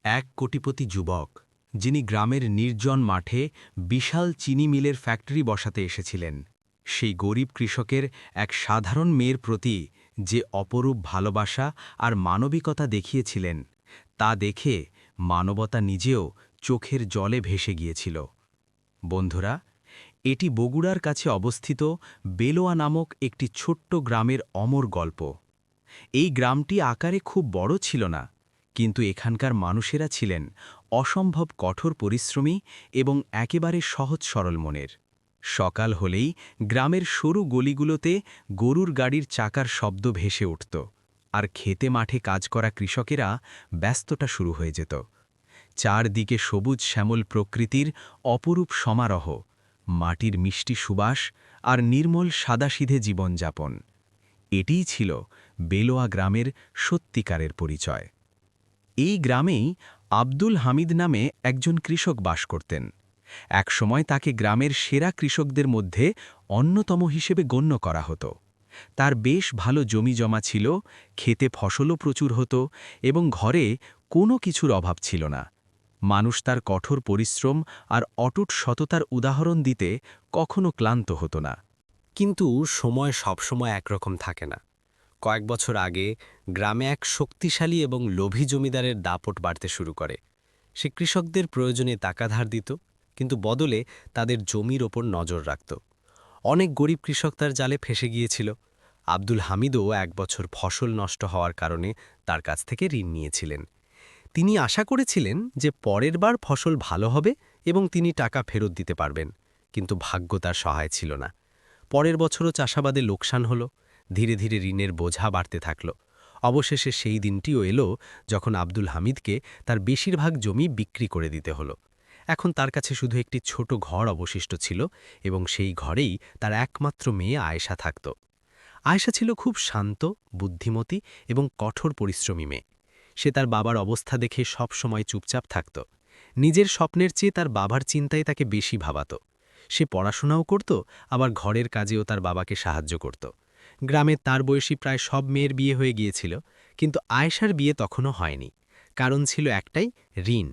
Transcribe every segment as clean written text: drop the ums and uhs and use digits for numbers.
এক কোটিপতি যুবক যিনি গ্রামের নির্জন মাঠে বিশাল চিনি মিলের ফ্যাক্টরি বসাতে এসেছিলেন, সেই গরিব কৃষকের এক সাধারণ মেয়ের প্রতি যে অপরূপ ভালোবাসা আর মানবিকতা দেখিয়েছিলেন, তা দেখে মানবতা নিজেও চোখের জলে ভেসে গিয়েছিল। বন্ধুরা, এটি বগুড়ার কাছে অবস্থিত বেলোয়া নামক একটি ছোট্ট গ্রামের অমর গল্প। এই গ্রামটি আকারে খুব বড় ছিল না, কিন্তু এখানকার মানুষেরা ছিলেন অসম্ভব কঠোর পরিশ্রমী এবং একেবারে সহজ সরল মনের। সকাল হলেই গ্রামের সরু গলিগুলোতে গরুর গাড়ির চাকার শব্দ ভেসে উঠত, আর খেতে মাঠে কাজ করা কৃষকেরা ব্যস্ততা শুরু হয়ে যেত। চারদিকে সবুজ শ্যামল প্রকৃতির অপরূপ সমারোহ, মাটির মিষ্টি সুবাস আর নির্মল সাদাসিধে জীবনযাপন। এটিই ছিল বেলোয়া গ্রামের সত্যিকারের পরিচয়। এই গ্রামেই আব্দুল হামিদ নামে একজন কৃষক বাস করতেন। একসময় তাকে গ্রামের সেরা কৃষকদের মধ্যে অন্যতম হিসেবে গণ্য করা হতো। তার বেশ ভালো জমি জমা ছিল, খেতে ফসলও প্রচুর হতো এবং ঘরে কোনো কিছুর অভাব ছিল না। মানুষ তার কঠোর পরিশ্রম আর অটুট সততার উদাহরণ দিতে কখনো ক্লান্ত হতো না। কিন্তু সময় সবসময় একরকম থাকে না। কয়েক বছর আগে গ্রামে এক শক্তিশালী এবং লোভী জমিদারের দাপট বাড়তে শুরু করে। সে কৃষকদের প্রয়োজনে টাকা ধার দিত, কিন্তু বদলে তাদের জমির ওপর নজর রাখত। অনেক গরিব কৃষক তার জালে ফেঁসে গিয়েছিল। আব্দুল হামিদও এক বছর ফসল নষ্ট হওয়ার কারণে তার কাছ থেকে ঋণ নিয়েছিলেন। তিনি আশা করেছিলেন যে পরের বার ফসল ভালো হবে এবং তিনি টাকা ফেরত দিতে পারবেন, কিন্তু ভাগ্য তার সহায় ছিল না। পরের বছরও চাষাবাদে লোকসান হল। ধীরে ধীরে ঋণের বোঝা বাড়তে থাকল। অবশেষে সেই দিনটিও এলো যখন আব্দুল হামিদকে তার বেশিরভাগ জমি বিক্রি করে দিতে হলো। এখন তার কাছে শুধু একটি ছোট ঘর অবশিষ্ট ছিল এবং সেই ঘরেই তার একমাত্র মেয়ে আয়েশা থাকত। আয়েশা ছিল খুব শান্ত, বুদ্ধিমতী এবং কঠোর পরিশ্রমী মেয়ে। সে তার বাবার অবস্থা দেখে সব সময় চুপচাপ থাকত। নিজের স্বপ্নের চেয়ে তার বাবার চিন্তায় তাকে বেশি ভাবাত। সে পড়াশোনাও করত, আবার ঘরের কাজেও তার বাবাকে সাহায্য করত। গ্রামে তার বয়সী প্রায় সব মেয়ের বিয়ে হয়ে গিয়েছিল, কিন্তু আয়েশার বিয়ে তখনও হয়নি। কারণ ছিল একটাই, ঋণ।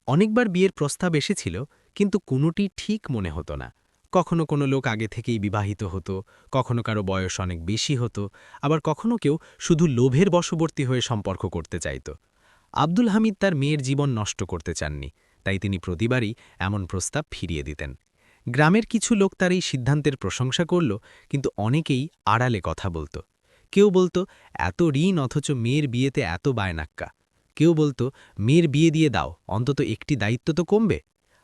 অনেকবার বিয়ের প্রস্তাব এসেছিল, কিন্তু কোনোটি ঠিক মনে হতো না। কখনো কোনো লোক আগে থেকেই বিবাহিত হতো, কখনো কারো বয়স অনেক বেশি হতো, আবার কখনো কেউ শুধু লোভের বশবর্তী হয়ে সম্পর্ক করতে চাইত। আব্দুল হামিদ তার মেয়ের জীবন নষ্ট করতে চাননি, তাই তিনি প্রতিবারই এমন প্রস্তাব ফিরিয়ে দিতেন। গ্রামের কিছু লোক তার এই সিদ্ধান্তের প্রশংসা করল, কিন্তু অনেকেই আড়ালে কথা বলত। কেউ বলতো, এত ঋণ অথচ মেয়ের বিয়েতে এত বায়নাক্কা। কেউ বলতো, মেয়ের বিয়ে দিয়ে দাও, অন্তত একটি দায়িত্ব তো কমবে।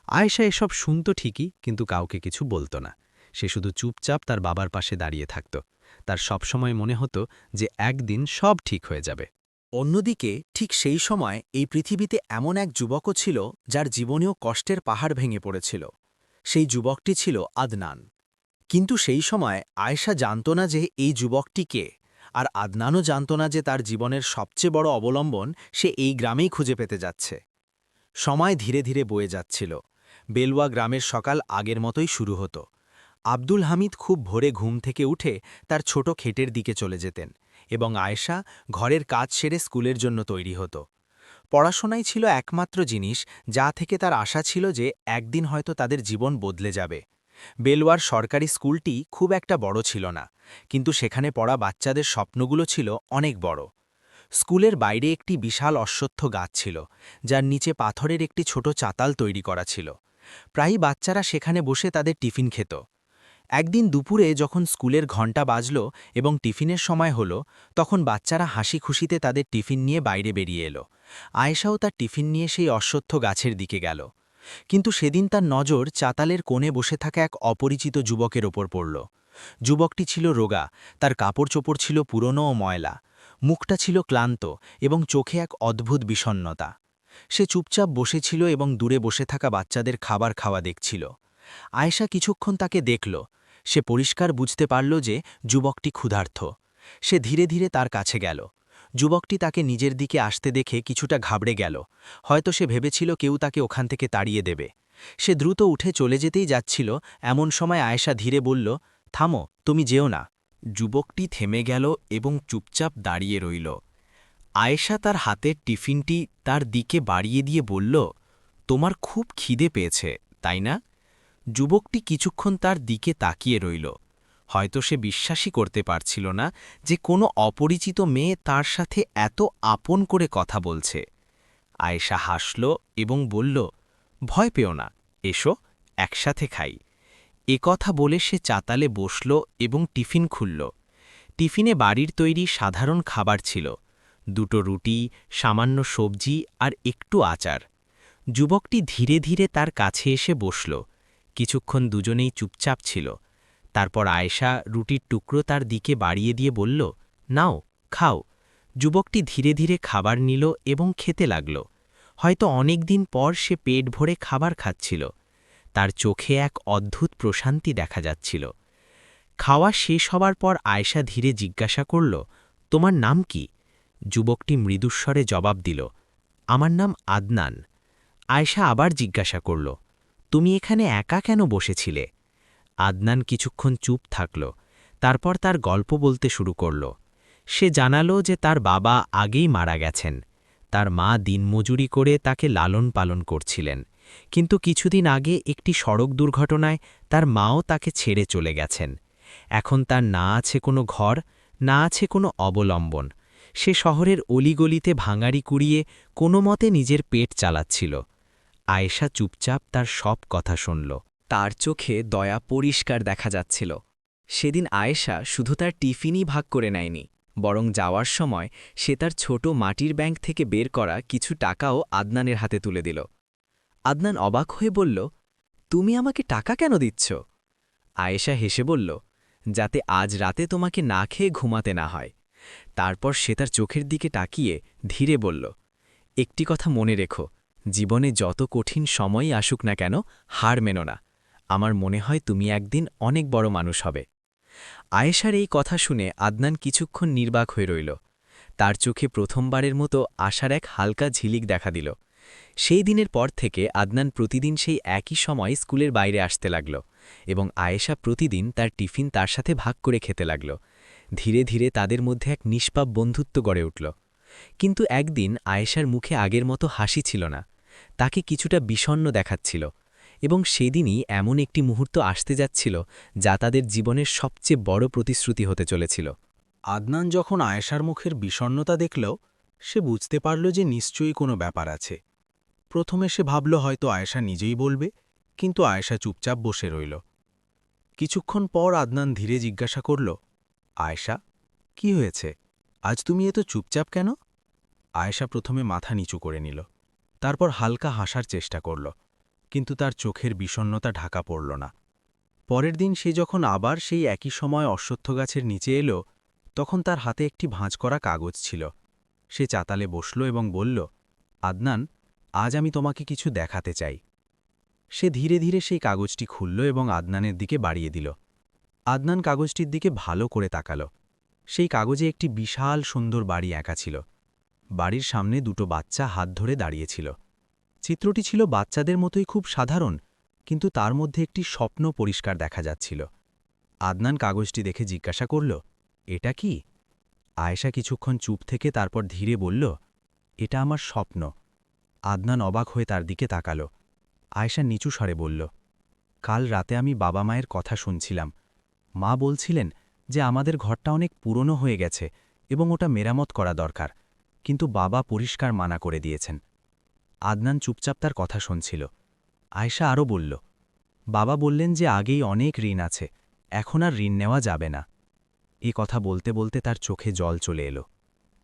আয়েশা এসব শুনত ঠিকই, কিন্তু কাউকে কিছু বলতো না। সে শুধু চুপচাপ তার বাবার পাশে দাঁড়িয়ে থাকত। তার সবসময় মনে হতো যে একদিন সব ঠিক হয়ে যাবে। অন্যদিকে ঠিক সেই সময় এই পৃথিবীতে এমন এক যুবকও ছিল যার জীবনেও কষ্টের পাহাড় ভেঙে পড়েছিল। সেই যুবকটি ছিল আদনান। কিন্তু সেই সময় আয়েশা জানত না যে এই যুবকটি কে, আর আদনানও জানত না যে তার জীবনের সবচেয়ে বড় অবলম্বন সে এই গ্রামেই খুঁজে পেতে যাচ্ছে। সময় ধীরে ধীরে বয়ে যাচ্ছিল। বেলওয়া গ্রামের সকাল আগের মতোই শুরু হতো। আব্দুল হামিদ খুব ভোরে ঘুম থেকে উঠে তার ছোট ক্ষেতের দিকে চলে যেতেন, এবং আয়েশা ঘরের কাজ সেরে স্কুলের জন্য তৈরি হতো। পড়াশোনাই ছিল একমাত্র জিনিস যা থেকে তার আশা ছিল যে একদিন হয়তো তাদের জীবন বদলে যাবে। বেলওয়ার সরকারি স্কুলটি খুব একটা বড় ছিল না, কিন্তু সেখানে পড়া বাচ্চাদের স্বপ্নগুলো ছিল অনেক বড়। স্কুলের বাইরে একটি বিশাল অশ্বত্থ গাছ ছিল, যার নিচে পাথরের একটি ছোট চাতাল তৈরি করা ছিল। প্রায়ই বাচ্চারা সেখানে বসে তাদের টিফিন খেত। একদিন দুপুরে যখন স্কুলের ঘণ্টা বাজল এবং টিফিনের সময় হলো, তখন বাচ্চারা হাসি খুশিতে তাদের টিফিন নিয়ে বাইরে বেরিয়ে এলো। আয়েশাও তার টিফিন নিয়ে সেই অশ্বত্থ গাছের দিকে গেল। কিন্তু সেদিন তার নজর চাতালের কোণে বসে থাকা এক অপরিচিত যুবকের ওপর পড়ল। যুবকটি ছিল রোগা, তার কাপড় চোপড় ছিল পুরনো ও ময়লা, মুখটা ছিল ক্লান্ত এবং চোখে এক অদ্ভুত বিষণ্ণতা। সে চুপচাপ বসেছিল এবং দূরে বসে থাকা বাচ্চাদের খাবার খাওয়া দেখছিল। আয়েশা কিছুক্ষণ তাকে দেখল। সে পরিষ্কার বুঝতে পারল যে যুবকটি ক্ষুধার্ত। সে ধীরে ধীরে তার কাছে গেল। যুবকটি তাকে নিজের দিকে আসতে দেখে কিছুটা ঘাবড়ে গেল। হয়তো সে ভেবেছিল কেউ তাকে ওখান থেকে তাড়িয়ে দেবে। সে দ্রুত উঠে চলে যেতেই যাচ্ছিল, এমন সময় আয়েশা ধীরে বলল, থামো, তুমি যেও না। যুবকটি থেমে গেল এবং চুপচাপ দাঁড়িয়ে রইল। আয়েশা তার হাতের টিফিনটি তার দিকে বাড়িয়ে দিয়ে বলল, তোমার খুব খিদে পেয়েছে তাই না? যুবকটি কিছুক্ষণ তার দিকে তাকিয়ে রইল। হয়তো সে বিশ্বাসই করতে পারছিল না যে কোনো অপরিচিত মেয়ে তার সাথে এত আপন করে কথা বলছে। আয়েশা হাসল এবং বলল, ভয় পেও না, এসো একসাথে খাই। কথা বলে সে চাতালে বসল এবং টিফিন খুলল। টিফিনে বাড়ির তৈরি সাধারণ খাবার ছিল, 2টো রুটি, সামান্য সবজি আর একটু আচার। যুবকটি ধীরে ধীরে তার কাছে এসে বসল। কিছুক্ষণ দুজনেই চুপচাপ ছিল। তারপর আয়েশা রুটির টুকরো তার দিকে বাড়িয়ে দিয়ে বলল, নাও খাও। যুবকটি ধীরে ধীরে খাবার নিল এবং খেতে লাগল। হয়তো অনেক দিন পর সে পেট ভরে খাবার খাচ্ছিল। তার চোখে এক অদ্ভুত প্রশান্তি দেখা যাচ্ছিল। খাওয়া শেষ হবার পর আয়েশা ধীরে জিজ্ঞাসা করল, তোমার নাম কি? যুবকটি মৃদুস্বরে জবাব দিল, আমার নাম আদনান। আয়েশা আবার জিজ্ঞাসা করল, তুমি এখানে একা কেন বসেছিলে? আদনান কিছুক্ষণ চুপ থাকল। তারপর তার গল্প বলতে শুরু করল। সে জানালো যে তার বাবা আগেই মারা গেছেন। তার মা দিনমজুরি করে তাকে লালন পালন করছিলেন, কিন্তু কিছুদিন আগে একটি সড়ক দুর্ঘটনায় তার মাও তাকে ছেড়ে চলে গেছেন। এখন তার না আছে কোনো ঘর, না আছে কোনো অবলম্বন। সে শহরের অলিগলিতে ভাঙাড়ি কুড়িয়ে কোনো মতে নিজের পেট চালাচ্ছিল। আয়েশা চুপচাপ তার সব কথা শুনল। তার চোখে দয়া পরিষ্কার দেখা যাচ্ছিল। সেদিন আয়েশা শুধু তার টিফিনই ভাগ করে নেয়নি, বরং যাওয়ার সময় সে তার ছোট মাটির ব্যাংক থেকে বের করা কিছু টাকাও আদনানের হাতে তুলে দিল। আদনান অবাক হয়ে বলল, তুমি আমাকে টাকা কেন দিচ্ছ? আয়েশা হেসে বলল, যাতে আজ রাতে তোমাকে না খেয়ে ঘুমাতে না হয়। তারপর সে তার চোখের দিকে তাকিয়ে ধীরে বলল, একটি কথা মনে রেখো, জীবনে যত কঠিন সময়ই আসুক না কেন, হার মেনো না। আমার মনে হয় তুমি একদিন অনেক বড় মানুষ হবে। আয়েশার এই কথা শুনে আদনান কিছুক্ষণ নির্বাক হয়ে রইল। তার চোখে প্রথমবারের মতো আশার এক হালকা ঝিলিক দেখা দিল। সেই দিনের পর থেকে আদনান প্রতিদিন সেই একই সময় স্কুলের বাইরে আসতে লাগল এবং আয়েশা প্রতিদিন তার টিফিন তার সাথে ভাগ করে খেতে লাগল। ধীরে ধীরে তাদের মধ্যে এক নিষ্পাপ বন্ধুত্ব গড়ে উঠল। কিন্তু একদিন আয়েশার মুখে আগের মতো হাসি ছিল না, তাকে কিছুটা বিষণ্ণ দেখাচ্ছিল, এবং সেদিনই এমন একটি মুহূর্ত আসতে যাচ্ছিল যা তাদের জীবনের সবচেয়ে বড় প্রতিশ্রুতি হতে চলেছিল। আদনান যখন আয়েশার মুখের বিষণ্ণতা দেখল, সে বুঝতে পারল যে নিশ্চয়ই কোনো ব্যাপার আছে। প্রথমে সে ভাবল হয়তো আয়েশা নিজেই বলবে, কিন্তু আয়েশা চুপচাপ বসে রইল। কিছুক্ষণ পর আদনান ধীরে জিজ্ঞাসা করল, আয়েশা, কি হয়েছে? আজ তুমি এত চুপচাপ কেন? আয়েশা প্রথমে মাথা নিচু করে নিল, তারপর হালকা হাসার চেষ্টা করল, কিন্তু তার চোখের বিষণ্ণতা ঢাকা পড়ল না। পরের দিন সে যখন আবার সেই একই সময় অশ্বত্থ গাছের নিচে এলো, তখন তার হাতে একটি ভাঁজ করা কাগজ ছিল। সে চাতালে বসল এবং বলল, আদনান, আজ আমি তোমাকে কিছু দেখাতে চাই। সে ধীরে ধীরে সেই কাগজটি খুলল এবং আদনানের দিকে বাড়িয়ে দিল। আদনান কাগজটির দিকে ভালো করে তাকাল। সেই কাগজে একটি বিশাল সুন্দর বাড়ি আঁকা ছিল। বাড়ির সামনে 2টো বাচ্চা হাত ধরে দাঁড়িয়েছিল। চিত্রটি ছিল বাচ্চাদের মতোই খুব সাধারণ, কিন্তু তার মধ্যে একটি স্বপ্ন পরিষ্কার দেখা যাচ্ছিল। আদনান কাগজটি দেখে জিজ্ঞাসা করল, এটা কি? আয়েশা কিছুক্ষণ চুপ থেকে তারপর ধীরে বলল, এটা আমার স্বপ্ন। আদনান অবাক হয়ে তার দিকে তাকাল। আয়েশা নিচু স্বরে বলল, কাল রাতে আমি বাবা মায়ের কথা শুনছিলাম। মা বলছিলেন যে আমাদের ঘরটা অনেক পুরনো হয়ে গেছে এবং ওটা মেরামত করা দরকার, কিন্তু বাবা পরিষ্কার মানা করে দিয়েছেন। আদনান চুপচাপ তার কথা শুনছিল। আয়েশা আরও বলল, বাবা বললেন যে আগেই অনেক ঋণ আছে, এখন আর ঋণ নেওয়া যাবে না। এ কথা বলতে বলতে তার চোখে জল চলে এলো।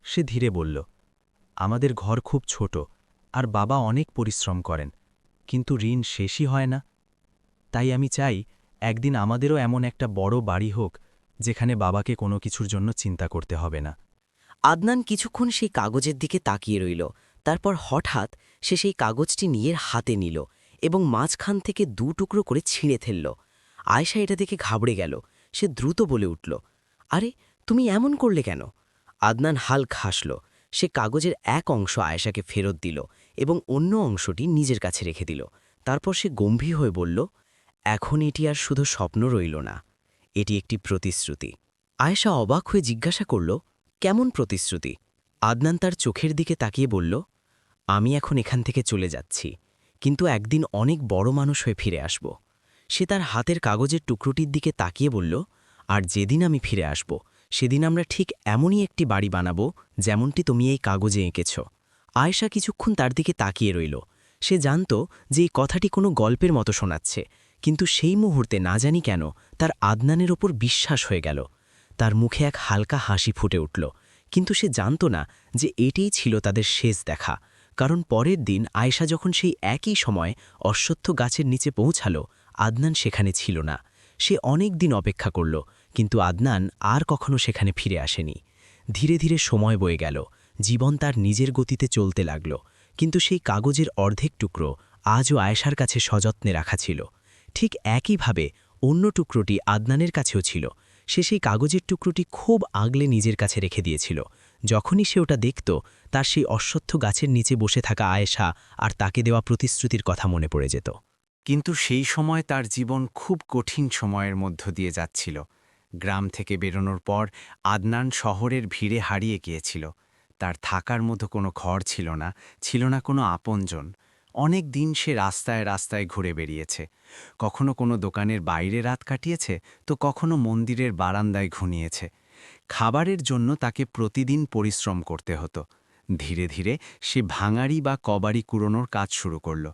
সে ধীরে বলল, আমাদের ঘর খুব ছোট আর বাবা অনেক পরিশ্রম করেন, কিন্তু ঋণ শেষই হয় না। তাই আমি চাই একদিন আমাদেরও এমন একটা বড় বাড়ি হোক যেখানে বাবাকে কোনো কিছুর জন্য চিন্তা করতে হবে না। আদনান কিছুক্ষণ সেই কাগজের দিকে তাকিয়ে রইল। তারপর হঠাৎ সে সেই কাগজটি নিয়ে হাতে নিল এবং মাঝখান থেকে 2 টুকরো করে ছিঁড়ে ফেলল। আয়েশা এটা দেখে ঘাবড়ে গেল। সে দ্রুত বলে উঠল, আরে তুমি এমন করলে কেন? আদনান হালকা হাসল। সে কাগজের এক অংশ আয়েশাকে ফেরত দিল এবং অন্য অংশটি নিজের কাছে রেখে দিল। তারপর সে গম্ভীর হয়ে বলল, এখন এটি আর শুধু স্বপ্ন রইল না, এটি একটি প্রতিশ্রুতি। আয়েশা অবাক হয়ে জিজ্ঞাসা করল, কেমন প্রতিশ্রুতি? আদনান তার চোখের দিকে তাকিয়ে বলল, আমি এখন এখান থেকে চলে যাচ্ছি, কিন্তু একদিন অনেক বড় মানুষ হয়ে ফিরে আসব। সে তার হাতের কাগজের টুকরোটির দিকে তাকিয়ে বলল, আর যেদিন আমি ফিরে আসব সেদিন আমরা ঠিক এমনই একটি বাড়ি বানাবো যেমনটি তুমি এই কাগজে এঁকেছ। আয়েশা কিছুক্ষণ তার দিকে তাকিয়ে রইল। সে জানত যে এই কথাটি কোনো গল্পের মতো শোনাচ্ছে, কিন্তু সেই মুহূর্তে না জানি কেন তার আদনানের ওপর বিশ্বাস হয়ে গেল। তার মুখে এক হালকা হাসি ফুটে উঠল, কিন্তু সে জানত না যে এটিই ছিল তাদের শেষ দেখা। কারণ পরের দিন আয়েশা যখন সেই একই সময় অশ্বত্থ গাছের নিচে পৌঁছাল, আদনান সেখানে ছিল না। সে অনেক দিন অপেক্ষা করল, কিন্তু আদনান আর কখনো সেখানে ফিরে আসেনি। ধীরে ধীরে সময় বয়ে গেল, জীবন তার নিজের গতিতে চলতে লাগল, কিন্তু সেই কাগজের অর্ধেক টুকরো আজও আয়েশার কাছে সযত্নে রাখা ছিল। ঠিক একইভাবে অন্য টুকরোটি আদনানের কাছেও ছিল। সে সেই কাগজের টুকরোটি খুব আগলে নিজের কাছে রেখে দিয়েছিল। যখনই সে ওটা দেখত, তার সেই অশ্বত্থ গাছের নিচে বসে থাকা আয়েশা আর তাকে দেওয়া প্রতিশ্রুতির কথা মনে পড়ে যেত। কিন্তু সেই সময় তার জীবন খুব কঠিন সময়ের মধ্য দিয়ে যাচ্ছিল। গ্রাম থেকে বেরোনোর পর আদনান শহরের ভিড়ে হারিয়ে গিয়েছিল। তার থাকার মতো কোনো ঘর ছিল না কোনো আপনজন। অনেক দিন সে রাস্তায় রাস্তায় ঘুরে বেরিয়েছে। কখনো কোনো দোকানের বাইরে রাত কাটিয়েছে, তো কখনো মন্দিরের বারান্দায় ঘুমিয়েছে। খাবারের জন্য তাকে প্রতিদিন পরিশ্রম করতে হতো। ধীরে ধীরে সে ভাঙাড়ি বা কবাড়ি কুড়োনোর কাজ শুরু করল।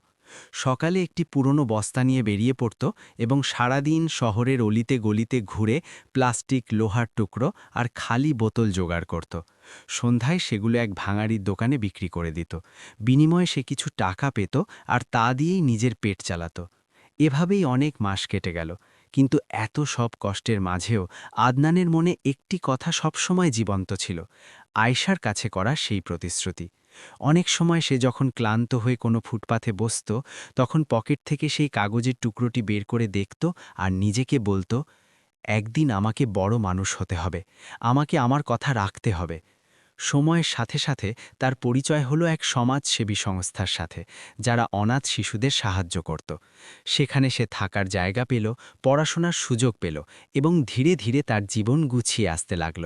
সকালে একটি পুরনো বস্তা নিয়ে বেরিয়ে পড়ত এবং সারাদিন শহরের অলিতে গলিতে ঘুরে প্লাস্টিক, লোহার টুকরো আর খালি বোতল জোগাড় করত। সন্ধ্যায় সেগুলো এক ভাঙাড়ির দোকানে বিক্রি করে দিত। বিনিময়ে সে কিছু টাকা পেত আর তা দিয়েই নিজের পেট চালাত। এভাবেই অনেক মাস কেটে গেল, কিন্তু এত সব কষ্টের মাঝেও আদনানের মনে একটি কথা সবসময় জীবন্ত ছিল, আয়েশার কাছে করা সেই প্রতিশ্রুতি। অনেক সময় সে যখন ক্লান্ত হয়ে কোনো ফুটপাথে বসত, তখন পকেট থেকে সেই কাগজের টুকরোটি বের করে দেখত আর নিজেকে বলতো, একদিন আমাকে বড় মানুষ হতে হবে, আমাকে আমার কথা রাখতে হবে। সময়ের সাথে সাথে তার পরিচয় হলো এক সমাজসেবী সংস্থার সাথে, যারা অনাথ শিশুদের সাহায্য করত। সেখানে সে থাকার জায়গা পেল, পড়াশোনার সুযোগ পেল এবং ধীরে ধীরে তার জীবন গুছিয়ে আসতে লাগল।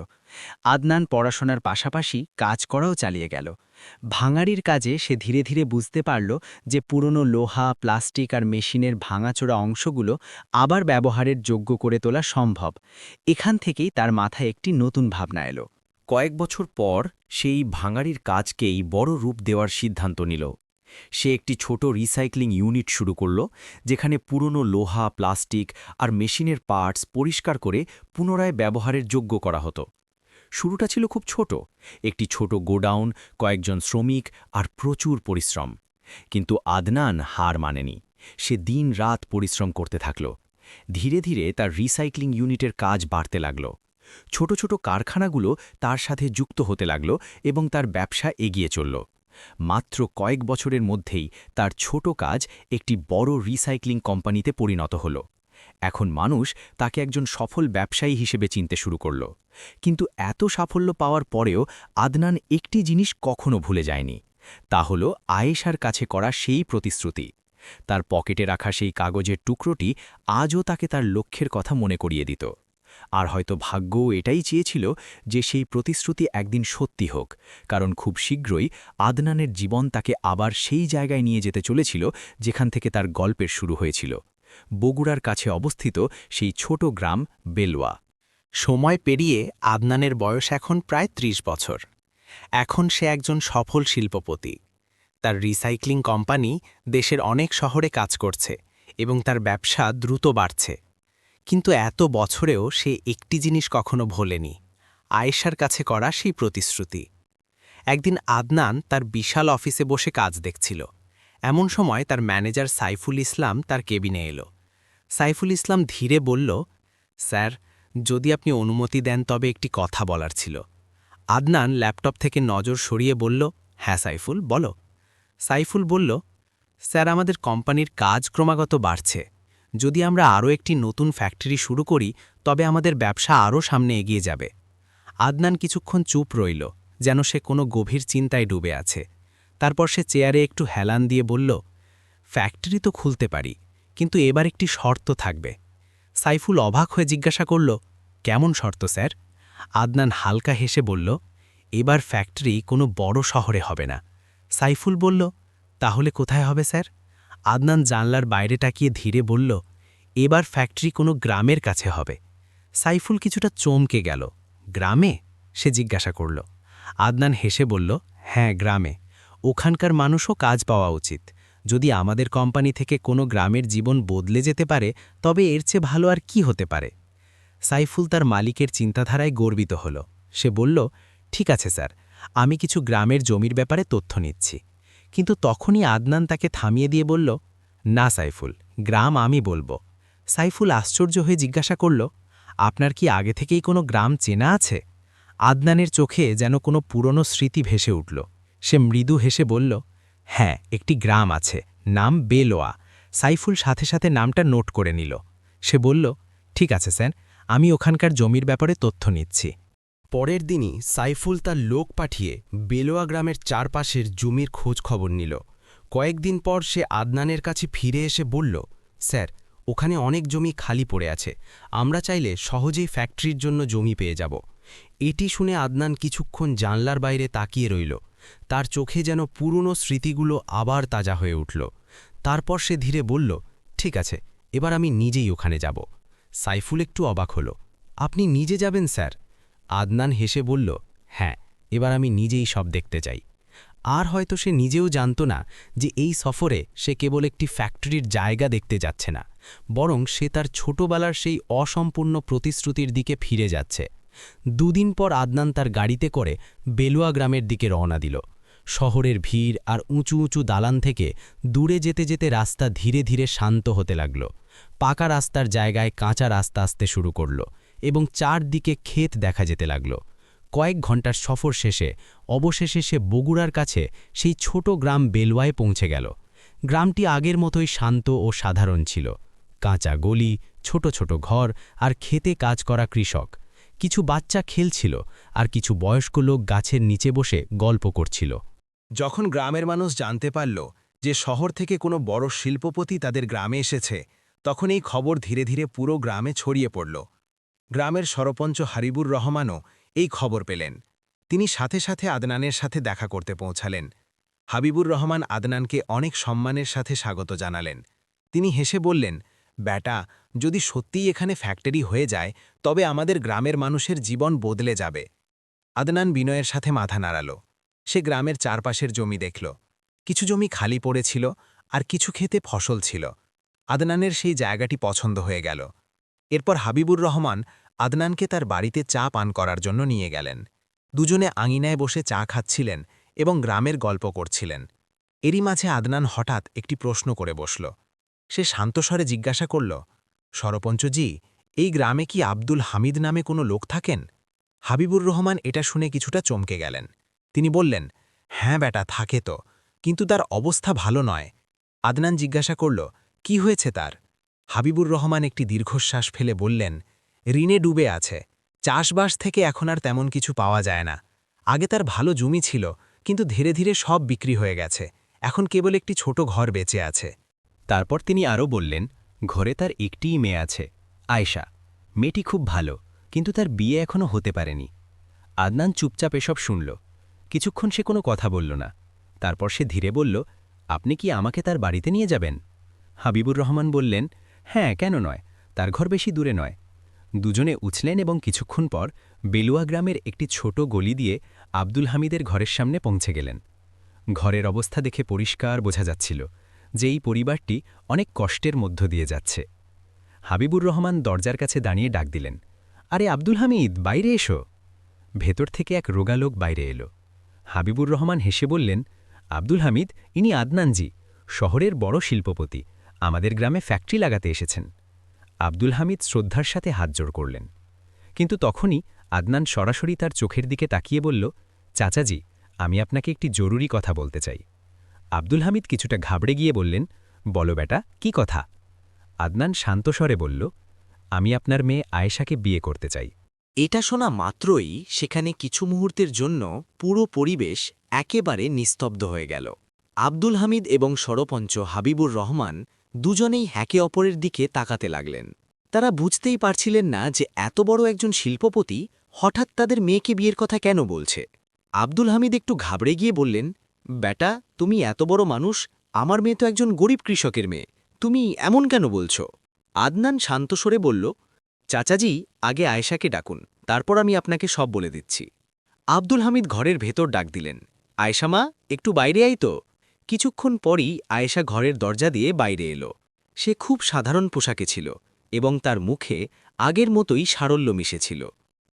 আদনান পড়াশোনার পাশাপাশি কাজ করাও চালিয়ে গেল। ভাঙাড়ির কাজে সে ধীরে ধীরে বুঝতে পারল যে পুরনো লোহা, প্লাস্টিক আর মেশিনের ভাঙাচোরা অংশগুলো আবার ব্যবহারের যোগ্য করে তোলা সম্ভব। এখান থেকেই তার মাথায় একটি নতুন ভাবনা এলো। কয়েক বছর পর সেই ভাঙাড়ির কাজকেই বড় রূপ দেওয়ার সিদ্ধান্ত নিল। সে একটি ছোট রিসাইক্লিং ইউনিট শুরু করল, যেখানে পুরনো লোহা, প্লাস্টিক আর মেশিনের পার্টস পরিষ্কার করে পুনরায় ব্যবহারের যোগ্য করা হতো। শুরুটা ছিল খুব ছোট, একটি ছোট গোডাউন, কয়েকজন শ্রমিক আর প্রচুর পরিশ্রম। কিন্তু আদনান হার মানেনি। সে দিন-রাত পরিশ্রম করতে থাকল। ধীরে ধীরে তার রিসাইক্লিং ইউনিটের কাজ বাড়তে লাগল। ছোট ছোট কারখানাগুলো তার সাথে যুক্ত হতে লাগল এবং তার ব্যবসা এগিয়ে চলল। মাত্র কয়েক বছরের মধ্যেই তার ছোট কাজ একটি বড় রিসাইক্লিং কোম্পানিতে পরিণত হল। এখন মানুষ তাকে একজন সফল ব্যবসায়ী হিসেবে চিনতে শুরু করল। কিন্তু এত সাফল্য পাওয়ার পরেও আদনান একটি জিনিস কখনো ভুলে যায়নি। তা হল আয়েশার কাছে করা সেই প্রতিশ্রুতি। তার পকেটে রাখা সেই কাগজের টুকরোটি আজও তাকে তার লক্ষ্যের কথা মনে করিয়ে দিত। আর হয়তো ভাগ্যও এটাই চেয়েছিল যে সেই প্রতিশ্রুতি একদিন সত্যি হোক, কারণ খুব শীঘ্রই আদনানের জীবন তাকে আবার সেই জায়গায় নিয়ে যেতে চলেছিল যেখান থেকে তার গল্পের শুরু হয়েছিল, বগুড়ার কাছে অবস্থিত সেই ছোট গ্রাম বেলওয়া। সময় পেরিয়ে আদনানের বয়স এখন প্রায় ৩০ বছর। এখন সে একজন সফল শিল্পপতি। তার রিসাইক্লিং কোম্পানি দেশের অনেক শহরে কাজ করছে এবং তার ব্যবসা দ্রুত বাড়ছে। কিন্তু এত বছরেও সে একটি জিনিস কখনো ভোলেনি, আয়েশার কাছে করা সেই প্রতিশ্রুতি। একদিন আদনান তার বিশাল অফিসে বসে কাজ দেখছিল। এমন সময় তার ম্যানেজার সাইফুল ইসলাম তার কেবিনে এলো। সাইফুল ইসলাম ধীরে বলল, স্যার, যদি আপনি অনুমতি দেন তবে একটি কথা বলার ছিল। আদনান ল্যাপটপ থেকে নজর সরিয়ে বলল, হ্যাঁ সাইফুল, বলো। সাইফুল বলল, স্যার, আমাদের কোম্পানির কাজ ক্রমাগত বাড়ছে। যদি আমরা আরও একটি নতুন ফ্যাক্টরি শুরু করি তবে আমাদের ব্যবসা আরও সামনে এগিয়ে যাবে। আদনান কিছুক্ষণ চুপ রইল, যেন সে কোনো গভীর চিন্তায় ডুবে আছে। তারপর সে চেয়ারে একটু হেলান দিয়ে বলল, ফ্যাক্টরি তো খুলতে পারি, কিন্তু এবার একটি শর্ত থাকবে। সাইফুল অবাক হয়ে জিজ্ঞাসা করল, কেমন শর্ত স্যার? আদনান হালকা হেসে বলল, এবার ফ্যাক্টরি কোনো বড় শহরে হবে না। সাইফুল বলল, তাহলে কোথায় হবে স্যার? আদনান জানলার বাইরে তাকিয়ে ধীরে বলল, এবার ফ্যাক্টরি কোনো গ্রামের কাছে হবে। সাইফুল কিছুটা চমকে গেল। গ্রামে? সে জিজ্ঞাসা করল। আদনান হেসে বলল, হ্যাঁ, গ্রামে। ওখানকার মানুষও কাজ পাওয়া উচিত। যদি আমাদের কোম্পানি থেকে কোনো গ্রামের জীবন বদলে যেতে পারে, তবে এর চেয়ে ভালো আর কি হতে পারে? সাইফুল তার মালিকের চিন্তাধারায় গর্বিত হল। সে বলল, ঠিক আছে স্যার, আমি কিছু গ্রামের জমির ব্যাপারে তথ্য নিচ্ছি। কিন্তু তখনই আদনান তাকে থামিয়ে দিয়ে বলল, না সাইফুল, গ্রাম আমি বলবো। সাইফুল আশ্চর্য হয়ে জিজ্ঞাসা করল, আপনার কি আগে থেকেই কোনো গ্রাম চেনা আছে? আদনানের চোখে যেন কোনো পুরনো স্মৃতি ভেসে উঠল। সে মৃদু হেসে বলল, হ্যাঁ, একটি গ্রাম আছে, নাম বেলোয়া। সাইফুল সাথে সাথে নামটা নোট করে নিল। সে বলল, ঠিক আছে স্যার, আমি ওখানকার জমির ব্যাপারে তথ্য নিচ্ছি। পরের দিনই সাইফুল তার লোক পাঠিয়ে বেলোয়া গ্রামের চারপাশের জমির খোঁজ খবর নিল। কয়েকদিন পর সে আদনানের কাছে ফিরে এসে বলল, স্যার, ওখানে অনেক জমি খালি পড়ে আছে। আমরা চাইলে সহজেই ফ্যাক্টরির জন্য জমি পেয়ে যাব। এটি শুনে আদনান কিছুক্ষণ জানলার বাইরে তাকিয়ে রইল। তার চোখে যেন পুরনো স্মৃতিগুলো আবার তাজা হয়ে উঠল। তারপর সে ধীরে বলল, ঠিক আছে, এবার আমি নিজেই ওখানে যাব। সাইফুল একটু অবাক হল। আপনি নিজে যাবেন স্যার? আদনান হেসে বলল, হ্যাঁ, এবার আমি নিজেই সব দেখতে চাই। আর হয়তো সে নিজেও জানত না যে এই সফরে সে কেবল একটি ফ্যাক্টরির জায়গা দেখতে যাচ্ছে না, বরং সে তার ছোটবেলার সেই অসম্পূর্ণ প্রতিশ্রুতির দিকে ফিরে যাচ্ছে। দুদিন পর আদনান তার গাড়িতে করে বেলুয়া গ্রামের দিকে রওনা দিল। শহরের ভিড় আর উঁচু উঁচু দালান থেকে দূরে যেতে যেতে রাস্তা ধীরে ধীরে শান্ত হতে লাগল। পাকা রাস্তার জায়গায় কাঁচা রাস্তা আসতে শুরু করল এবং চারদিকে ক্ষেত দেখা যেতে লাগল। কয়েক ঘন্টার সফর শেষে অবশেষে সে বগুড়ার কাছে সেই ছোট গ্রাম বেলওয়ায় পৌঁছে গেল। গ্রামটি আগের মতোই শান্ত ও সাধারণ ছিল। কাঁচা গলি, ছোট ছোট ঘর আর খেতে কাজ করা কৃষক। কিছু বাচ্চা খেলছিল আর কিছু বয়স্ক লোক গাছের নিচে বসে গল্প করছিল। যখন গ্রামের মানুষ জানতে পারল যে শহর থেকে কোনো বড় শিল্পপতি তাদের গ্রামে এসেছে, তখন এই খবর ধীরে ধীরে পুরো গ্রামে ছড়িয়ে পড়ল। গ্রামের সরপঞ্চ হাবিবুর রহমানও এই খবর পেলেন। তিনি সাথে সাথে আদনানের সাথে দেখা করতে পৌঁছালেন। হাবিবুর রহমান আদনানকে অনেক সম্মানের সাথে স্বাগত জানালেন। তিনি হেসে বললেন, ব্যাটা, যদি সত্যিই এখানে ফ্যাক্টরি হয়ে যায়, তবে আমাদের গ্রামের মানুষের জীবন বদলে যাবে। আদনান বিনয়ের সাথে মাথা নাড়াল। সে গ্রামের চারপাশের জমি দেখল। কিছু জমি খালি পড়েছিল আর কিছু ক্ষেতে ফসল ছিল। আদনানের সেই জায়গাটি পছন্দ হয়ে গেল। এরপর হাবিবুর রহমান আদনানকে তার বাড়িতে চা পান করার জন্য নিয়ে গেলেন। দুজনে আঙিনায় বসে চা খাচ্ছিলেন এবং গ্রামের গল্প করছিলেন। এরই মাঝে আদনান হঠাৎ একটি প্রশ্ন করে বসল। সে শান্তস্বরে জিজ্ঞাসা করল, সরপঞ্চজি, এই গ্রামে কি আব্দুল হামিদ নামে কোনো লোক থাকেন? হাবিবুর রহমান এটা শুনে কিছুটা চমকে গেলেন। তিনি বললেন, হ্যাঁ বেটা, থাকে তো, কিন্তু তার অবস্থা ভালো নয়। আদনান জিজ্ঞাসা করল, কি হয়েছে তার? হাবিবুর রহমান একটি দীর্ঘশ্বাস ফেলে বললেন, ঋণে ডুবে আছে। চাষবাস থেকে এখন আর তেমন কিছু পাওয়া যায় না। আগে তার ভালো জমি ছিল, কিন্তু ধীরে ধীরে সব বিক্রি হয়ে গেছে। এখন কেবল একটি ছোট ঘর বেঁচে আছে। তারপর তিনি আরও বললেন, ঘরে তার একটিই মেয়ে আছে, আয়েশা। মেয়েটি খুব ভালো, কিন্তু তার বিয়ে এখনও হতে পারেনি। আদনান চুপচাপ এসব শুনল। কিছুক্ষণ সে কোনো কথা বলল না। তারপর সে ধীরে বলল, আপনি কি আমাকে তার বাড়িতে নিয়ে যাবেন? হাবিবুর রহমান বললেন, হ্যাঁ, কেন নয়, তার ঘর বেশি দূরে নয়। দুজনে উছলেন এবং কিছুক্ষণ পর বেলুয়া গ্রামের একটি ছোট গলি দিয়ে আব্দুল হামিদের ঘরের সামনে পৌঁছে গেলেন। ঘরের অবস্থা দেখে পরিষ্কার বোঝা যাচ্ছিল যে এই পরিবারটি অনেক কষ্টের মধ্য দিয়ে যাচ্ছে। হাবিবুর রহমান দরজার কাছে দাঁড়িয়ে ডাক দিলেন, আরে আব্দুল হামিদ, বাইরে এসো। ভেতর থেকে এক রোগা লোক বাইরে এলো। হাবিবুর রহমান হেসে বললেন, আব্দুল হামিদ, ইনি আদনানজি, শহরের বড় শিল্পপতি, আমাদের গ্রামে ফ্যাক্টরি লাগাতে এসেছেন। আব্দুল হামিদ শ্রদ্ধার সাথে হাত জোড় করলেন। কিন্তু তখনই আদনান সরাসরি তার চোখের দিকে তাকিয়ে বলল, চাচাজি, আমি আপনাকে একটি জরুরি কথা বলতে চাই। আব্দুল হামিদ কিছুটা ঘাবড়ে গিয়ে বললেন, বলো বেটা, কি কথা? আদনান শান্ত স্বরে বলল, আমি আপনার মেয়ে আয়েশাকে বিয়ে করতে চাই। এটা শোনা মাত্রই সেখানে কিছু মুহূর্তের জন্য পুরো পরিবেশ একেবারে নিস্তব্ধ হয়ে গেল। আব্দুল হামিদ এবং সরপঞ্চ হাবিবুর রহমান দুজনেই একে অপরের দিকে তাকাতে লাগলেন। তারা বুঝতেই পারছিলেন না যে এত বড় একজন শিল্পপতি হঠাৎ তাদের মেয়েকে বিয়ের কথা কেন বলছে। আব্দুল হামিদ একটু ঘাবড়ে গিয়ে বললেন, বেটা, তুমি এত বড় মানুষ, আমার মেয়ে তো একজন গরিব কৃষকের মেয়ে, তুমি এমন কেন বলছো? আদনান শান্ত স্বরে বলল, চাচাজি, আগে আয়েশাকে ডাকুন, তারপর আমি আপনাকে সব বলে দিচ্ছি। আব্দুল হামিদ ঘরের ভেতর ডাক দিলেন, আয়েশা মা, একটু বাইরে আই তো। কিছুক্ষণ পরই আয়েশা ঘরের দরজা দিয়ে বাইরে এলো। সে খুব সাধারণ পোশাকে ছিল এবং তার মুখে আগের মতোই সারল্য মিশেছিল।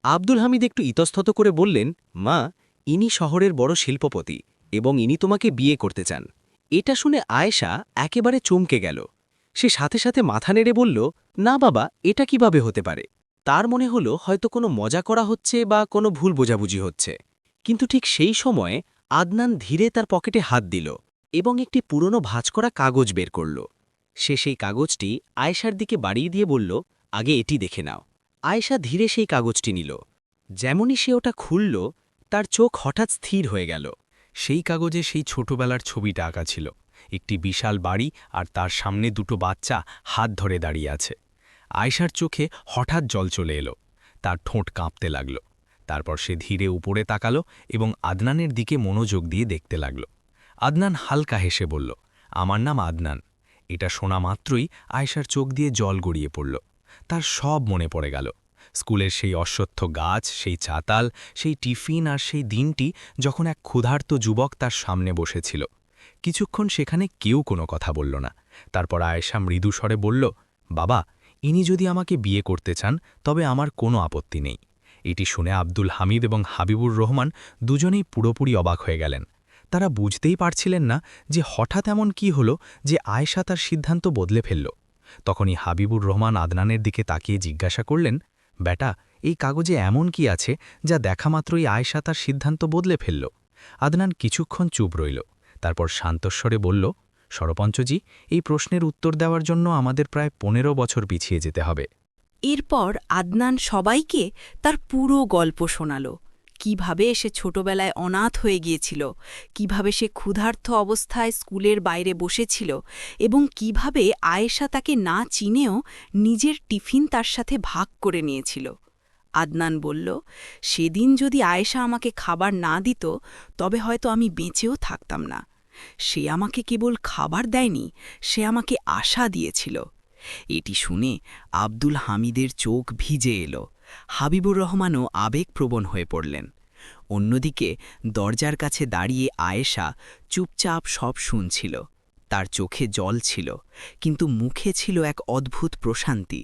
আব্দুল হামিদ একটু ইতস্তত করে বললেন, মা, ইনি শহরের বড় শিল্পপতি এবং ইনি তোমাকে বিয়ে করতে চান। এটা শুনে আয়েশা একেবারে চমকে গেল। সে সাথে সাথে মাথা নেড়ে বলল, না বাবা, এটা কিভাবে হতে পারে? তার মনে হলো হয়তো কোনো মজা করা হচ্ছে বা কোনো ভুল বোঝাবুঝি হচ্ছে। কিন্তু ঠিক সেই সময়ে আদনান ধীরে তার পকেটে হাত দিল এবং একটি পুরনো ভাঁজ করা কাগজ বের করল। সে সেই কাগজটি আয়েশার দিকে বাড়িয়ে দিয়ে বলল, আগে এটি দেখে নাও। আয়েশা ধীরে সেই কাগজটি নিল। যেমনই সে ওটা খুলল, তার চোখ হঠাৎ স্থির হয়ে গেল। সেই কাগজে সেই ছোটবেলার ছবিটা আঁকা ছিল, একটি বিশাল বাড়ি আর তার সামনে দুটো বাচ্চা হাত ধরে দাঁড়িয়ে আছে। আয়েশার চোখে হঠাৎ জল চলে এলো, তার ঠোঁট কাঁপতে লাগল। তারপর সে ধীরে উপরে তাকালো এবং আদনানের দিকে মনোযোগ দিয়ে দেখতে লাগল। আদনান হালকা হেসে বলল, আমার নাম আদনান। এটা শোনা মাত্রই আয়েশার চোখ দিয়ে জল গড়িয়ে পড়ল। তার সব মনে পড়ে গেল, স্কুলের সেই অশ্বত্থ গাছ, সেই চাতাল, সেই টিফিন আর সেই দিনটি যখন এক ক্ষুধার্ত যুবক তার সামনে বসেছিল। কিছুক্ষণ সেখানে কেউ কোনো কথা বলল না। তারপর আয়েশা মৃদু স্বরে বলল, বাবা, ইনি যদি আমাকে বিয়ে করতে চান তবে আমার কোনো আপত্তি নেই। এটি শুনে আব্দুল হামিদ এবং হাবিবুর রহমান দুজনেই পুরোপুরি অবাক হয়ে গেলেন। তারা বুঝতেই পারছিলেন না যে হঠাৎ এমন কি হলো যে আয়েশা তার সিদ্ধান্ত বদলে ফেলল। তখনই হাবিবুর রহমান আদনানের দিকে তাকিয়ে জিজ্ঞাসা করলেন, বেটা, এই কাগজে এমন কি আছে যা দেখামাত্রই আয়েশা তার সিদ্ধান্ত বদলে ফেলল? আদনান কিছুক্ষণ চুপ রইল, তারপর শান্তস্বরে বলল, সরপঞ্চজি, এই প্রশ্নের উত্তর দেওয়ার জন্য আমাদের প্রায় ১৫ বছর পিছিয়ে যেতে হবে। এরপর আদনান সবাইকে তার পুরো গল্প শোনাল। কিভাবে সে ছোটবেলায় অনাথ হয়ে গিয়েছিল, কিভাবে সে ক্ষুধার্ত অবস্থায় স্কুলের বাইরে বসেছিল এবং কিভাবে আয়েশা তাকে না চিনেও নিজের টিফিন তার সাথে ভাগ করে নিয়েছিল। আদনান বলল, সেদিন যদি আয়েশা আমাকে খাবার না দিত তবে হয়তো আমি বেঁচেও থাকতাম না। সে আমাকে কেবল খাবার দেয়নি, সে আমাকে আশা দিয়েছিল। এটি শুনে আব্দুল হামিদের চোখ ভিজে এলো। হাবিবুর রহমানও আবেগপ্রবণ হয়ে পড়লেন। অন্যদিকে দরজার কাছে দাঁড়িয়ে আয়েশা চুপচাপ সব শুনছিল। তার চোখে জল ছিল, কিন্তু মুখে ছিল এক অদ্ভুত প্রশান্তি।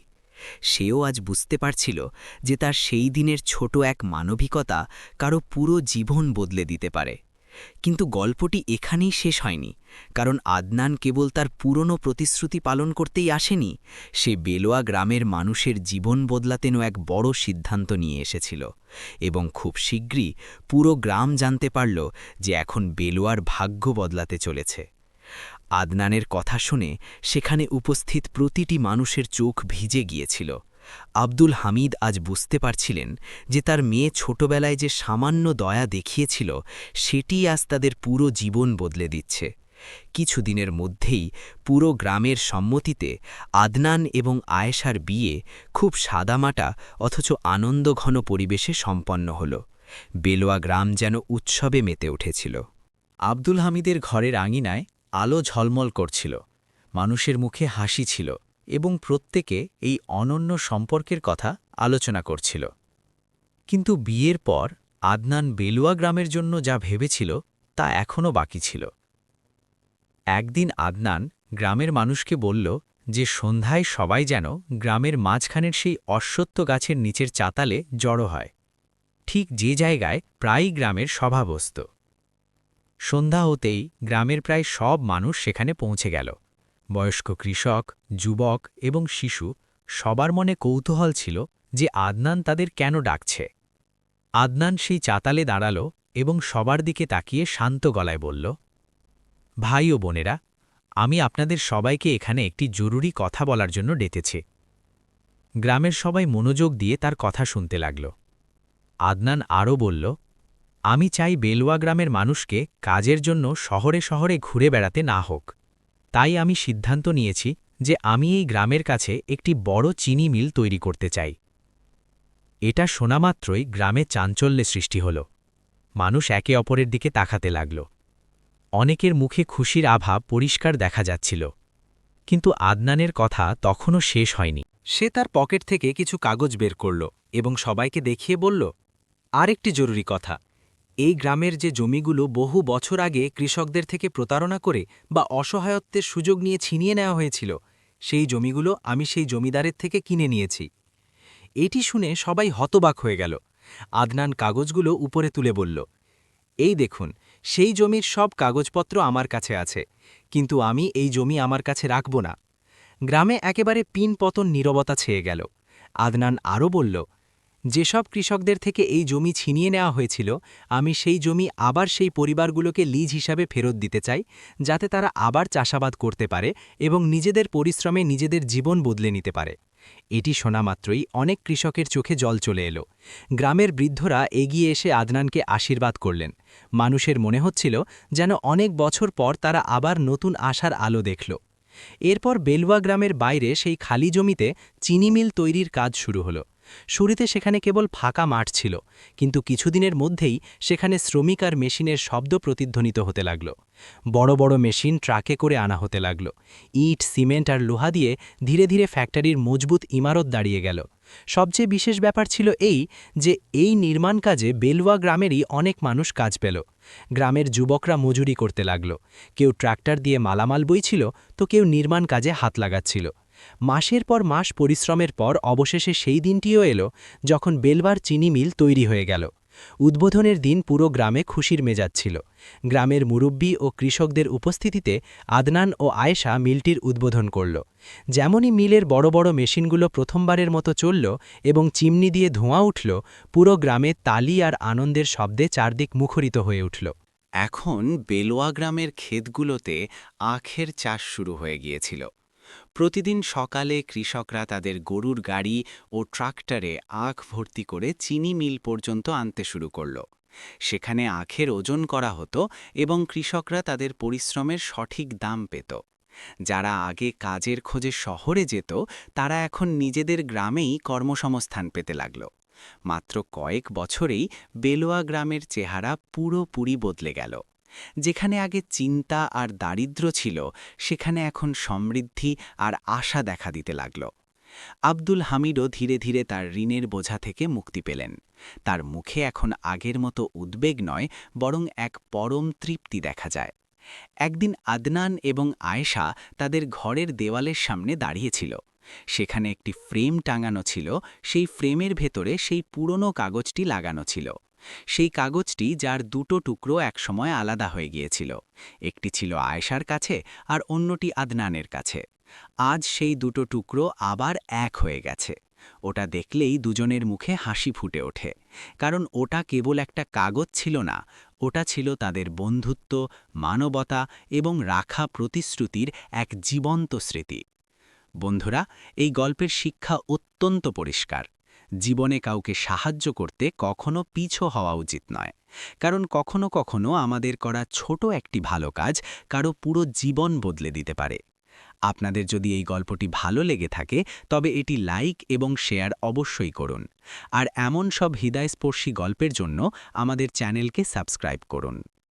সেও আজ বুঝতে পারছিল যে তার সেই দিনের ছোট এক মানবিকতা কারো পুরো জীবন বদলে দিতে পারে। কিন্তু গল্পটি এখানেই শেষ হয়নি, কারণ আদনান কেবল তার পুরনো প্রতিশ্রুতি পালন করতেই আসেনি, সে বেলোয়া গ্রামের মানুষের জীবন বদলাতেনও এক বড় সিদ্ধান্ত নিয়ে এসেছিল। এবং খুব শীঘ্রই পুরো গ্রাম জানতে পারল যে এখন বেলোয়ার ভাগ্য বদলাতে চলেছে। আদনানের কথা শুনে সেখানে উপস্থিত প্রতিটি মানুষের চোখ ভিজে গিয়েছিল। আব্দুল হামিদ আজ বুঝতে পারছিলেন যে তার মেয়ে ছোটবেলায় যে সামান্য দয়া দেখিয়েছিল সেটি আজ তাদের পুরো জীবন বদলে দিচ্ছে। কিছুদিনের মধ্যেই পুরো গ্রামের সম্মতিতে আদনান এবং আয়েশার বিয়ে খুব সাদামাটা অথচ আনন্দঘন পরিবেশে সম্পন্ন হল। বেলোয়া গ্রাম যেন উৎসবে মেতে উঠেছিল। আব্দুল হামিদের ঘরের আঙিনায় আলো ঝলমল করছিল, মানুষের মুখে হাসি ছিল এবং প্রত্যেকে এই অনন্য সম্পর্কের কথা আলোচনা করছিল। কিন্তু বিয়ের পর আদনান বেলুয়া গ্রামের জন্য যা ভেবেছিল তা এখনও বাকি ছিল। একদিন আদনান গ্রামের মানুষকে বলল যে সন্ধ্যায় সবাই যেন গ্রামের মাঝখানের সেই অশ্বত্থ গাছের নিচের চাতালে জড়ো হয়, ঠিক যে জায়গায় প্রায়ই গ্রামের সভা বসত। সন্ধ্যা হতেই গ্রামের প্রায় সব মানুষ সেখানে পৌঁছে গেল। বয়স্ক কৃষক, যুবক এবং শিশু সবার মনে কৌতূহল ছিল যে আদনান তাদের কেন ডাকছে। আদনান সেই চাতালে দাঁড়াল এবং সবার দিকে তাকিয়ে শান্ত গলায় বলল, ভাই ও বোনেরা, আমি আপনাদের সবাইকে এখানে একটি জরুরি কথা বলার জন্য ডেকেছি। গ্রামের সবাই মনোযোগ দিয়ে তার কথা শুনতে লাগল। আদনান আরও বলল, আমি চাই বেলুয়া গ্রামের মানুষকে কাজের জন্য শহরে শহরে ঘুরে বেড়াতে না হোক। তাই আমি সিদ্ধান্ত নিয়েছি যে আমি এই গ্রামের কাছে একটি বড় চিনি মিল তৈরি করতে চাই। এটা শোনামাত্রই গ্রামে চাঞ্চল্যের সৃষ্টি হল। মানুষ একে অপরের দিকে তাকাতে লাগল। অনেকের মুখে খুশির আভা পরিষ্কার দেখা যাচ্ছিল। কিন্তু আদনানের কথা তখনও শেষ হয়নি। সে তার পকেট থেকে কিছু কাগজ বের করল এবং সবাইকে দেখিয়ে বলল, আরেকটি জরুরি কথা, এই গ্রামের যে জমিগুলো বহু বছর আগে কৃষকদের থেকে প্রতারণা করে বা অসহায়ত্বের সুযোগ নিয়ে ছিনিয়ে নেওয়া হয়েছিল, সেই জমিগুলো আমি সেই জমিদারের থেকে কিনে নিয়েছি। এটি শুনে সবাই হতবাক হয়ে গেল। আদনান কাগজগুলো উপরে তুলে বলল, এই দেখুন, সেই জমির সব কাগজপত্র আমার কাছে আছে, কিন্তু আমি এই জমি আমার কাছে রাখব না। গ্রামে একেবারে পিনপতন নীরবতা ছেয়ে গেল। আদনান আরও বলল, যেসব কৃষকদের থেকে এই জমি ছিনিয়ে নেওয়া হয়েছিল, আমি সেই জমি আবার সেই পরিবারগুলোকে লিজ হিসাবে ফেরত দিতে চাই, যাতে তারা আবার চাষাবাদ করতে পারে এবং নিজেদের পরিশ্রমে নিজেদের জীবন বদলে নিতে পারে। এটি শোনা মাত্রই অনেক কৃষকের চোখে জল চলে এলো। গ্রামের বৃদ্ধরা এগিয়ে এসে আদনানকে আশীর্বাদ করলেন। মানুষের মনে হচ্ছিল যেন অনেক বছর পর তারা আবার নতুন আশার আলো দেখল। এরপর বেলুয়া গ্রামের বাইরে সেই খালি জমিতে চিনি মিল তৈরির কাজ শুরু হলো। শুরুতে সেখানে কেবল ফাঁকা মাঠ ছিল, কিন্তু কিছুদিনের মধ্যেই সেখানে শ্রমিক আর মেশিনের শব্দ প্রতিধ্বনিত হতে লাগল। বড় বড় মেশিন ট্রাকে করে আনা হতে লাগল। ইট, সিমেন্ট আর লোহা দিয়ে ধীরে ধীরে ফ্যাক্টরির মজবুত ইমারত দাঁড়িয়ে গেল। সবচেয়ে বিশেষ ব্যাপার ছিল এই যে এই নির্মাণ কাজে বেলুয়া গ্রামেরই অনেক মানুষ কাজ পেল। গ্রামের যুবকরা মজুরি করতে লাগল। কেউ ট্রাক্টর দিয়ে মালামাল বইছিল, তো কেউ নির্মাণ কাজে হাত লাগাচ্ছিল। মাসের পর মাস পরিশ্রমের পর অবশেষে সেই দিনটিও এলো যখন বেলবার চিনি মিল তৈরি হয়ে গেল। উদ্বোধনের দিন পুরো গ্রামে খুশির মেজাজ ছিল। গ্রামের মুরব্বি ও কৃষকদের উপস্থিতিতে আদনান ও আয়েশা মিলটির উদ্বোধন করল। যেমনই মিলের বড় বড় মেশিনগুলো প্রথমবারের মতো চলল এবং চিমনি দিয়ে ধোঁয়া উঠল, পুরো গ্রামে তালি আর আনন্দের শব্দে চারদিক মুখরিত হয়ে উঠল। এখন বেলুয়া গ্রামের ক্ষেতগুলোতে আখের চাষ শুরু হয়ে গিয়েছিল। প্রতিদিন সকালে কৃষকরা তাদের গরুর গাড়ি ও ট্রাক্টরে আখ ভর্তি করে চিনি মিল পর্যন্ত আনতে শুরু করল। সেখানে আখের ওজন করা হতো এবং কৃষকরা তাদের পরিশ্রমের সঠিক দাম পেত। যারা আগে কাজের খোঁজে শহরে যেত, তারা এখন নিজেদের গ্রামেই কর্মসংস্থান পেতে লাগল। মাত্র কয়েক বছরেই বেলুয়া গ্রামের চেহারা পুরোপুরি বদলে গেল। যেখানে আগে চিন্তা আর দারিদ্র্য ছিল, সেখানে এখন সমৃদ্ধি আর আশা দেখা দিতে লাগল। আব্দুল হামিদও ধীরে ধীরে তার ঋণের বোঝা থেকে মুক্তি পেলেন। তার মুখে এখন আগের মতো উদ্বেগ নয়, বরং এক পরম তৃপ্তি দেখা যায়। একদিন আদনান এবং আয়েশা তাদের ঘরের দেওয়ালের সামনে দাঁড়িয়েছিল। সেখানে একটি ফ্রেম টাঙানো ছিল, সেই ফ্রেমের ভেতরে সেই পুরনো কাগজটি লাগানো ছিল। সেই কাগজটি, যার দুটো টুকরো একসময় আলাদা হয়ে গিয়েছিল। একটি ছিল আয়েশার কাছে আর অন্যটি আদনানের কাছে। আজ সেই দুটো টুকরো আবার এক হয়ে গেছে। ওটা দেখলেই দুজনের মুখে হাসি ফুটে ওঠে, কারণ ওটা কেবল একটা কাগজ ছিল না, ওটা ছিল তাদের বন্ধুত্ব, মানবতা এবং রাখা প্রতিশ্রুতির এক জীবন্ত স্মৃতি। বন্ধুরা, এই গল্পের শিক্ষা অত্যন্ত পরিষ্কার। জীবনে কাউকে সাহায্য করতে কখনো পিছু হওয়া উচিত নয়, কারণ কখনো কখনো আমাদের করা ছোট একটি ভালো কাজ কারো পুরো জীবন বদলে দিতে পারে। আপনাদের যদি এই গল্পটি ভালো লেগে থাকে, তবে এটি লাইক এবং শেয়ার অবশ্যই করুন। আর এমন সব হৃদয়স্পর্শী গল্পের জন্য আমাদের চ্যানেলকে সাবস্ক্রাইব করুন।